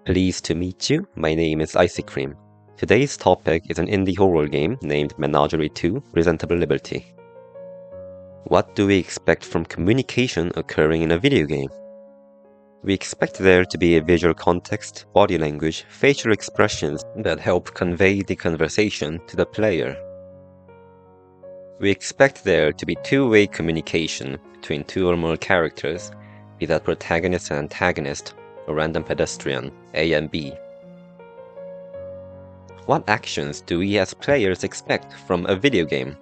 Pleased to meet you, my name is Icy Cream. Today's topic is an indie horror game named Menagerie 2 Presentable Liberty. What do we expect from communication occurring in a video game? We expect there to be a visual context, body language, facial expressions that help convey the conversation to the player. We expect there to be two-way communication between two or more characters, be that protagonist and antagonist, or random pedestrian, A and B. What actions do we as players expect from a video game?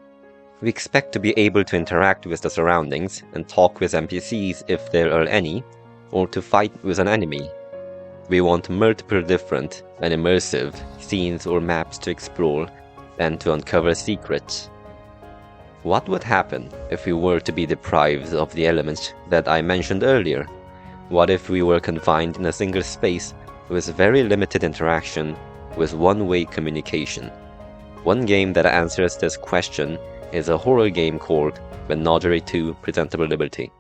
We expect to be able to interact with the surroundings and talk with NPCs if there are any, or to fight with an enemy. We want multiple different and immersive scenes or maps to explore and to uncover secrets. What would happen if we were to be deprived of the elements that I mentioned earlier? What if we were confined in a single space with very limited interaction with one-way communication? One game that answers this question is a horror game called Menagerie 2 Presentable Liberty.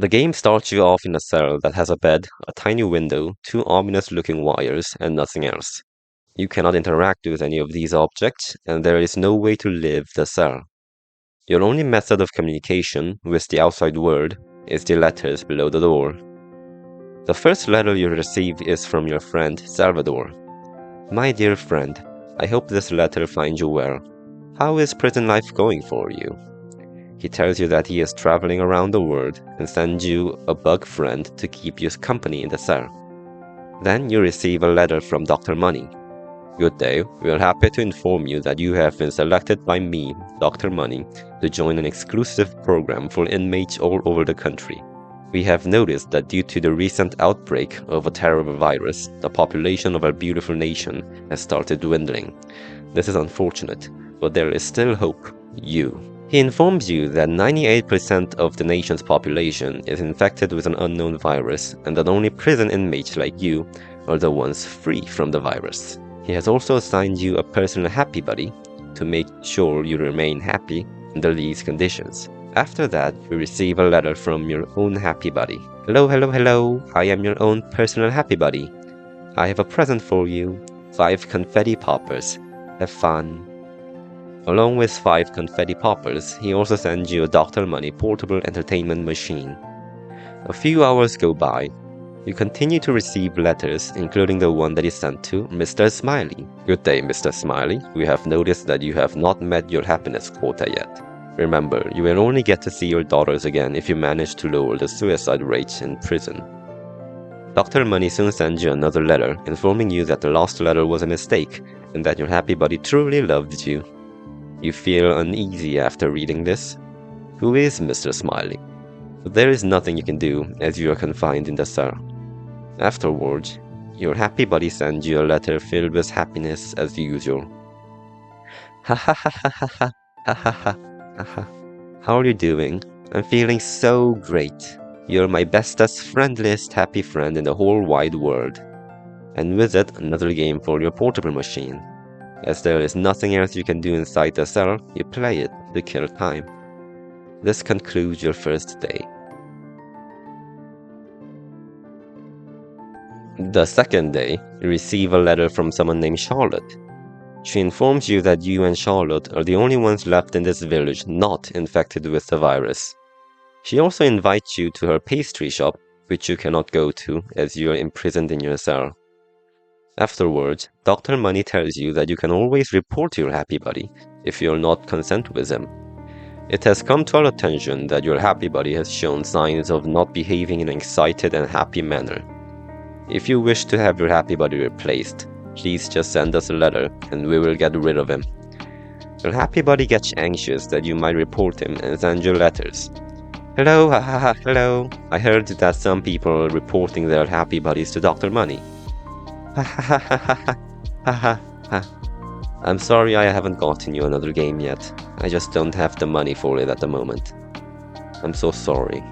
The game starts you off in a cell that has a bed, a tiny window, two ominous-looking wires, and nothing else. You cannot interact with any of these objects, and there is no way to leave the cell. Your only method of communication with the outside world is the letters below the door. The first letter you receive is from your friend Salvador. My dear friend, I hope this letter finds you well. How is prison life going for you? He tells you that he is traveling around the world and sends you a bug friend to keep you company in the cell. Then you receive a letter from Dr. Money. Good day, we are happy to inform you that you have been selected by me, Dr. Money, to join an exclusive program for inmates all over the country. We have noticed that due to the recent outbreak of a terrible virus, the population of our beautiful nation has started dwindling. This is unfortunate, but there is still hope. You. He informs you that 98% of the nation's population is infected with an unknown virus and that only prison inmates like you are the ones free from the virus. He has also assigned you a personal happy buddy to make sure you remain happy under these conditions. After that, you receive a letter from your own happy buddy. Hello, hello, hello, I am your own personal happy buddy. I have a present for you, 5 confetti poppers. Have fun. Along with 5 confetti poppers, he also sends you a Dr. Money portable entertainment machine. A few hours go by. You continue to receive letters, including the one that is sent to Mr. Smiley. Good day, Mr. Smiley. We have noticed that you have not met your happiness quota yet. Remember, you will only get to see your daughters again if you manage to lower the suicide rates in prison. Dr. Money soon sends you another letter, informing you that the last letter was a mistake, and that your happy buddy truly loved you. You feel uneasy after reading this. Who is Mr. Smiley? But there is nothing you can do as you are confined in the cell. Afterwards, your happy buddy sends you a letter filled with happiness as usual. Ha ha ha ha ha ha ha ha ha ha. How are you doing? I'm feeling so great. You're my bestest, friendliest, happy friend in the whole wide world. And with it, another game for your portable machine. As there is nothing else you can do inside the cell, you play it to kill time. This concludes your first day. The second day, you receive a letter from someone named Charlotte. She informs you that you and Charlotte are the only ones left in this village not infected with the virus. She also invites you to her pastry shop, which you cannot go to as you are imprisoned in your cell. Afterwards, Dr. Money tells you that you can always report to your happy buddy if you are not content with him. It has come to our attention that your happy buddy has shown signs of not behaving in an excited and happy manner. If you wish to have your happy buddy replaced, please just send us a letter and we will get rid of him. Your happy buddy gets anxious that you might report him and send you letters. Hello, ha ha ha, hello. I heard that some people are reporting their happy buddies to Dr. Money. Ha ha ha ha ha ha ha ha. I'm sorry I haven't gotten you another game yet. I just don't have the money for it at the moment. I'm so sorry.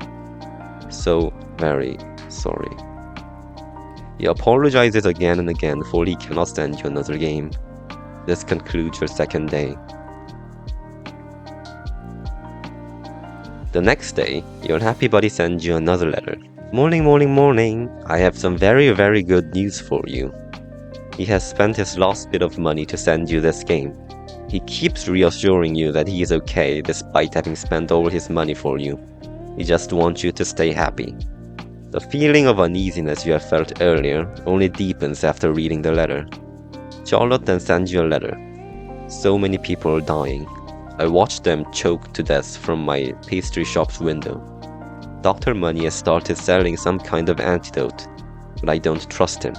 So very sorry. He apologizes again and again for he cannot send you another game. This concludes your second day. The next day, your happy buddy sends you another letter. Morning, morning, morning. I have some very, very good news for you. He has spent his last bit of money to send you this game. He keeps reassuring you that he is okay despite having spent all his money for you. He just wants you to stay happy. The feeling of uneasiness you have felt earlier only deepens after reading the letter. Charlotte then sends you a letter. So many people are dying. I watched them choke to death from my pastry shop's window. Dr. Money has started selling some kind of antidote, but I don't trust him.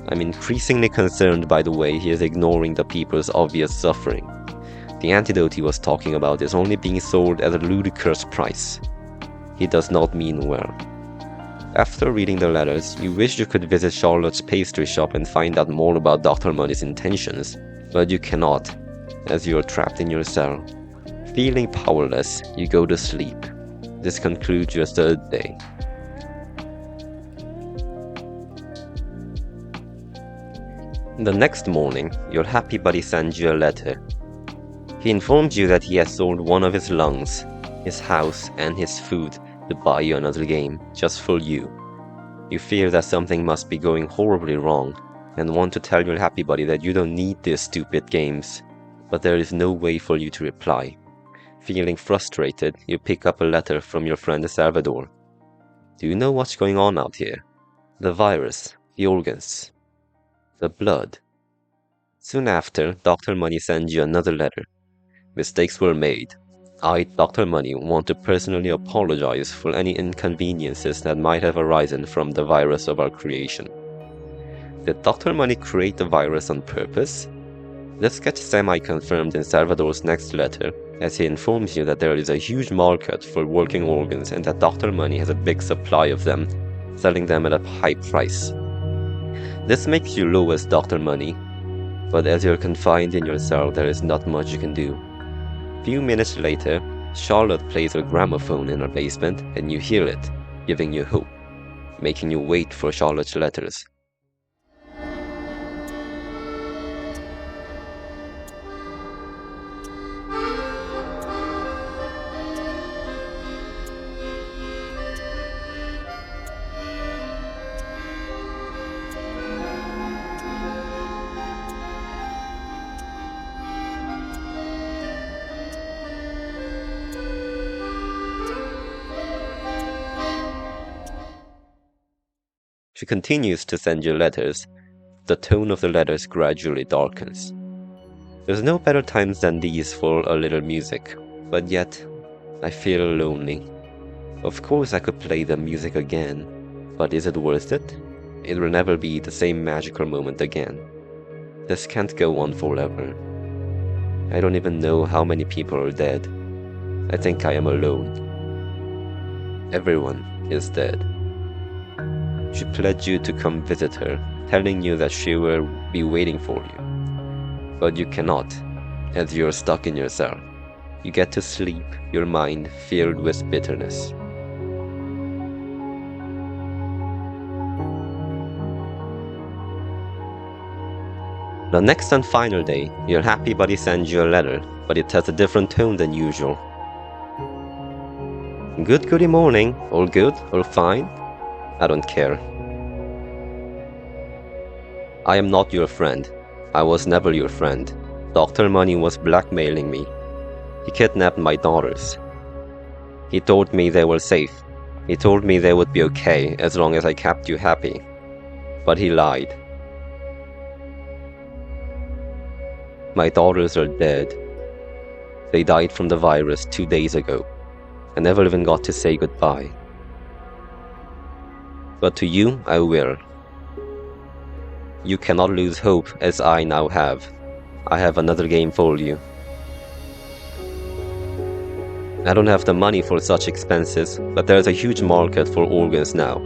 I'm increasingly concerned by the way he is ignoring the people's obvious suffering. The antidote he was talking about is only being sold at a ludicrous price. He does not mean well. After reading the letters, you wish you could visit Charlotte's pastry shop and find out more about Dr. Money's intentions, but you cannot, as you are trapped in your cell. Feeling powerless, you go to sleep. This concludes your third day. The next morning, your happy buddy sends you a letter. He informs you that he has sold one of his lungs, his house, and his food to buy you another game, just for you. You fear that something must be going horribly wrong, and want to tell your happy buddy that you don't need these stupid games, but there is no way for you to reply. Feeling frustrated, you pick up a letter from your friend Salvador. Do you know what's going on out here? The virus, the organs, the blood. Soon after, Dr. Money sends you another letter. Mistakes were made. I, Dr. Money, want to personally apologize for any inconveniences that might have arisen from the virus of our creation. Did Dr. Money create the virus on purpose? This gets semi-confirmed in Salvador's next letter, as he informs you that there is a huge market for working organs and that Dr. Money has a big supply of them, selling them at a high price. This makes you low as Dr. Money, but as you're confined in your cell, there is not much you can do. Few minutes later, Charlotte plays her gramophone in her basement and you hear it, giving you hope, making you wait for Charlotte's letters. She continues to send you letters. The tone of the letters gradually darkens. There's no better times than these for a little music, but yet I feel lonely. Of course I could play the music again, but is it worth it? It will never be the same magical moment again. This can't go on forever. I don't even know how many people are dead. I think I am alone. Everyone is dead. She pledged you to come visit her, telling you that she will be waiting for you. But you cannot, as you are stuck in your cell. You get to sleep, your mind filled with bitterness. The next and final day, your happy buddy sends you a letter, but it has a different tone than usual. Goody morning, all good, all fine? I don't care. I am not your friend. I was never your friend. Dr. Money was blackmailing me. He kidnapped my daughters. He told me they were safe. He told me they would be okay as long as I kept you happy. But he lied. My daughters are dead. They died from the virus 2 days ago. I never even got to say goodbye. But to you, I will. You cannot lose hope as I now have. I have another game for you. I don't have the money for such expenses, but there's a huge market for organs now.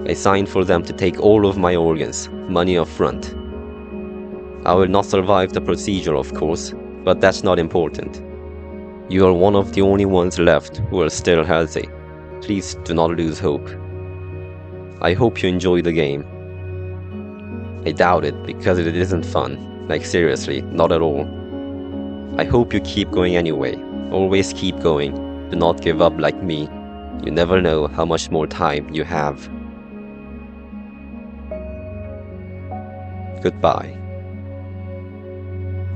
I signed for them to take all of my organs, money up front. I will not survive the procedure, of course, but that's not important. You are one of the only ones left who are still healthy. Please do not lose hope. I hope you enjoy the game. I doubt it, because it isn't fun. Like seriously, not at all. I hope you keep going anyway. Always keep going. Do not give up like me. You never know how much more time you have. Goodbye.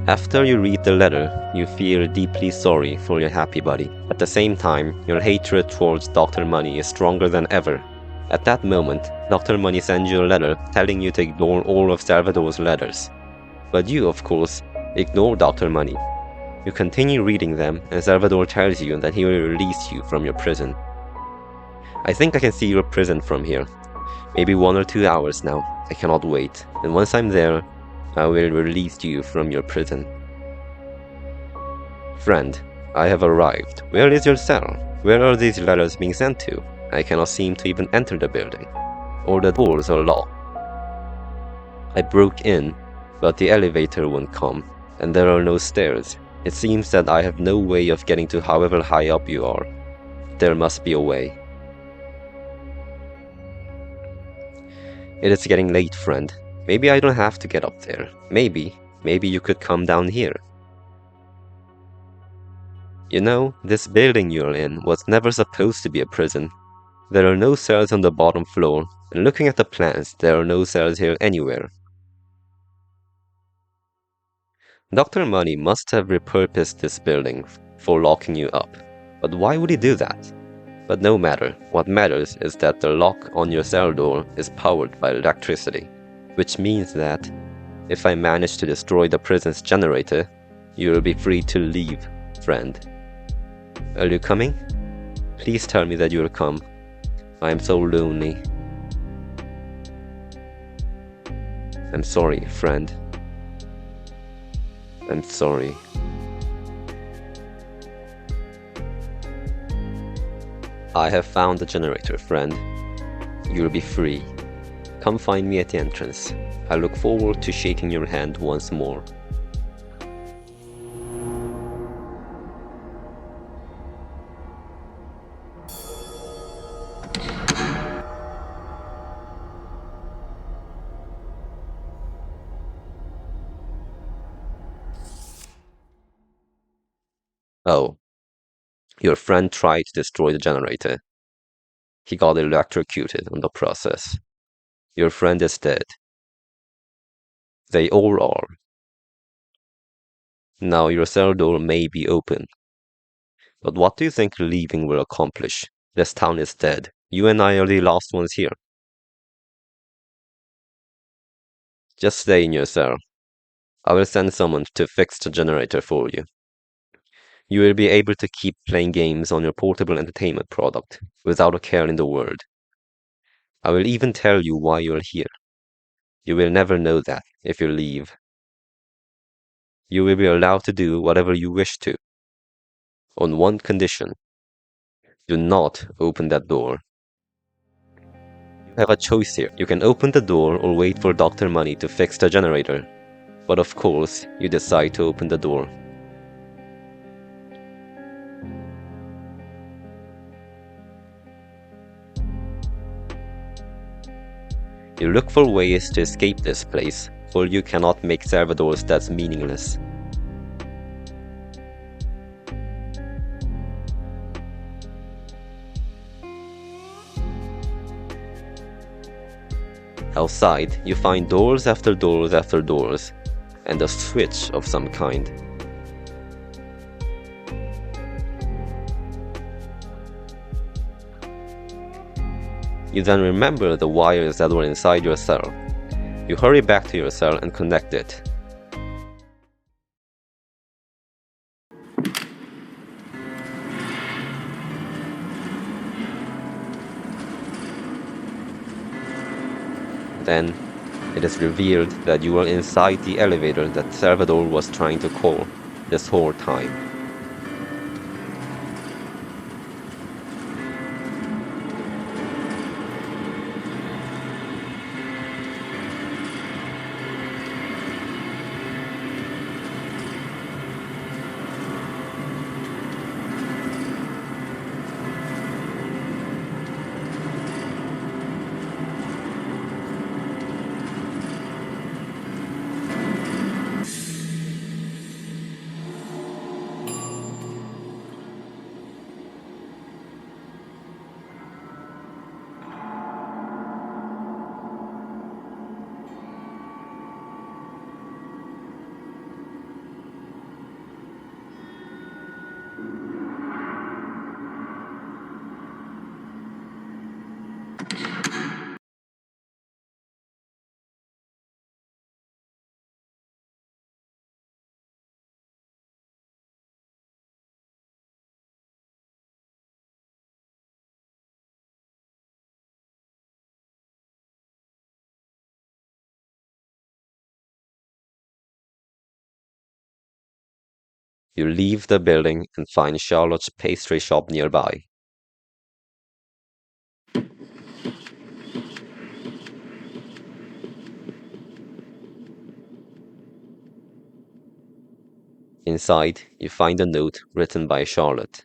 After you read the letter, you feel deeply sorry for your happy buddy. At the same time, your hatred towards Dr. Money is stronger than ever. At that moment, Dr. Money sends you a letter telling you to ignore all of Salvador's letters. But you, of course, ignore Dr. Money. You continue reading them, and Salvador tells you that he will release you from your prison. I think I can see your prison from here. Maybe 1 or 2 hours now. I cannot wait. And once I'm there, I will release you from your prison. Friend, I have arrived. Where is your cell? Where are these letters being sent to? I cannot seem to even enter the building. All the doors are locked. I broke in, but the elevator won't come, and there are no stairs. It seems that I have no way of getting to however high up you are. There must be a way. It is getting late, friend. Maybe I don't have to get up there. Maybe you could come down here. You know, this building you're in was never supposed to be a prison. There are no cells on the bottom floor, and looking at the plans, there are no cells here anywhere. Dr. Money must have repurposed this building for locking you up. But why would he do that? But no matter, what matters is that the lock on your cell door is powered by electricity, which means that if I manage to destroy the prison's generator, you will be free to leave, friend. Are you coming? Please tell me that you will come. I am so lonely. I'm sorry, friend. I'm sorry. I have found the generator, friend. You'll be free. Come find me at the entrance. I look forward to shaking your hand once more. Oh, your friend tried to destroy the generator. He got electrocuted in the process. Your friend is dead. They all are. Now your cell door may be open. But what do you think leaving will accomplish? This town is dead. You and I are the last ones here. Just stay in your cell. I will send someone to fix the generator for you. You will be able to keep playing games on your portable entertainment product without a care in the world. I will even tell you why you are here. You will never know that if you leave. You will be allowed to do whatever you wish to. On one condition. Do not open that door. You have a choice here. You can open the door or wait for Dr. Money to fix the generator. But of course, you decide to open the door. You look for ways to escape this place, for you cannot make Salvador's death meaningless. Outside, you find doors after doors after doors, and a switch of some kind. You then remember the wires that were inside your cell. You hurry back to your cell and connect it. Then, it is revealed that you are inside the elevator that Salvador was trying to call this whole time. You leave the building and find Charlotte's pastry shop nearby. Inside, you find a note written by Charlotte.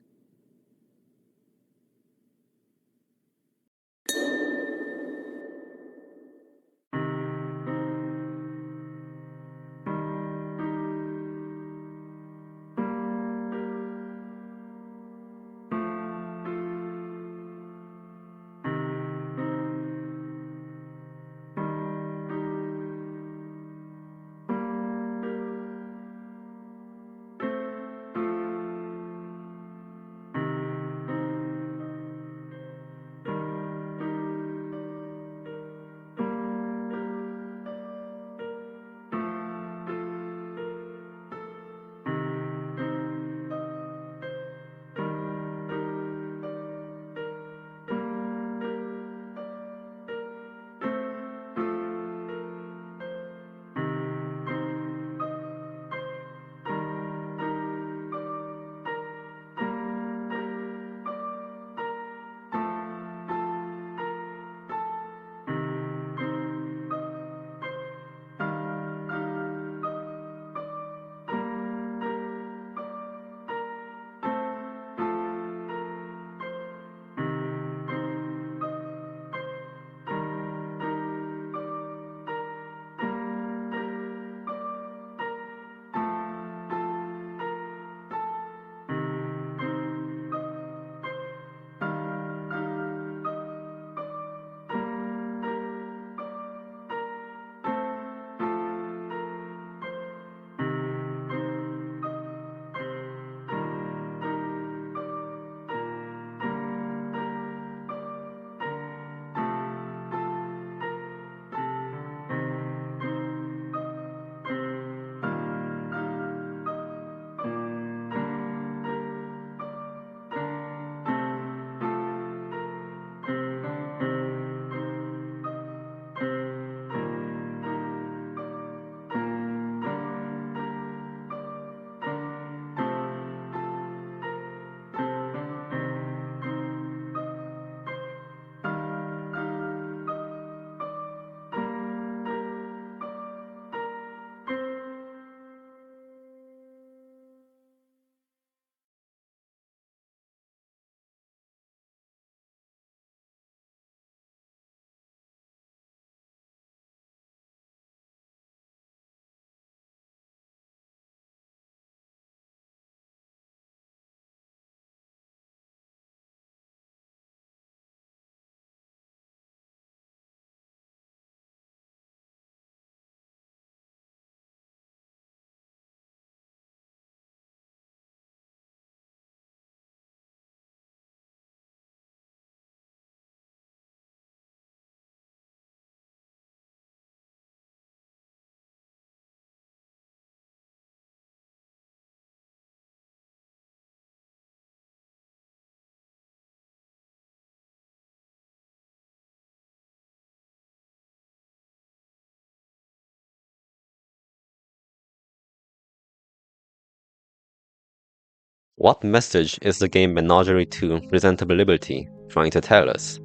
What message is the game Menagerie 2 Presentable Liberty trying to tell us?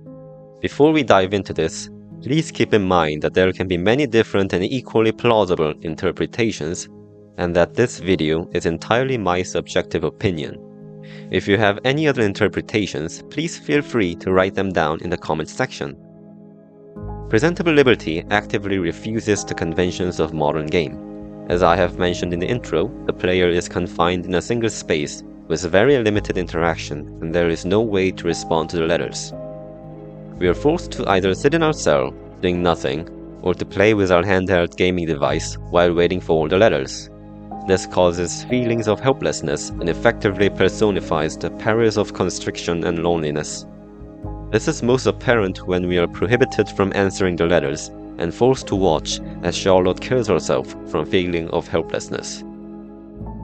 Before we dive into this, please keep in mind that there can be many different and equally plausible interpretations, and that this video is entirely my subjective opinion. If you have any other interpretations, please feel free to write them down in the comments section. Presentable Liberty actively refuses the conventions of modern game. As I have mentioned in the intro, the player is confined in a single space with very limited interaction, and there is no way to respond to the letters. We are forced to either sit in our cell, doing nothing, or to play with our handheld gaming device while waiting for all the letters. This causes feelings of helplessness and effectively personifies the perils of constriction and loneliness. This is most apparent when we are prohibited from answering the letters and forced to watch as Charlotte kills herself from feeling of helplessness.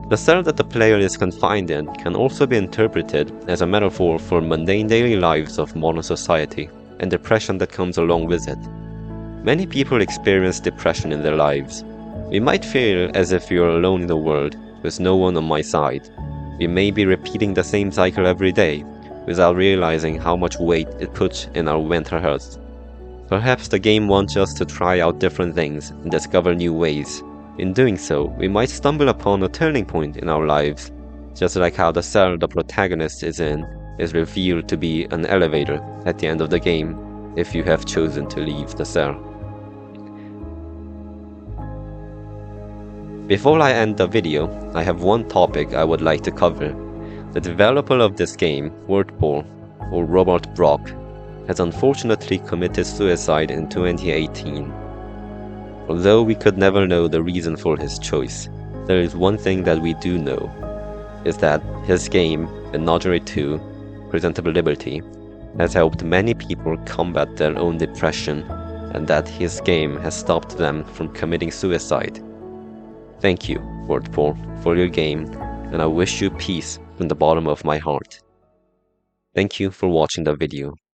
The cell that the player is confined in can also be interpreted as a metaphor for mundane daily lives of modern society and depression that comes along with it. Many people experience depression in their lives. We might feel as if we are alone in the world, with no one on my side. We may be repeating the same cycle every day, without realizing how much weight it puts in our mental health. Perhaps the game wants us to try out different things and discover new ways. In doing so, we might stumble upon a turning point in our lives, just like how the cell the protagonist is in is revealed to be an elevator at the end of the game, if you have chosen to leave the cell. Before I end the video, I have one topic I would like to cover. The developer of this game, WordPool, or Robert Brock, has unfortunately committed suicide in 2018. Although we could never know the reason for his choice, there is one thing that we do know, is that his game, Menagerie 2, Presentable Liberty, has helped many people combat their own depression, and that his game has stopped them from committing suicide. Thank you, WordPool, for your game, and I wish you peace from the bottom of my heart. Thank you for watching the video.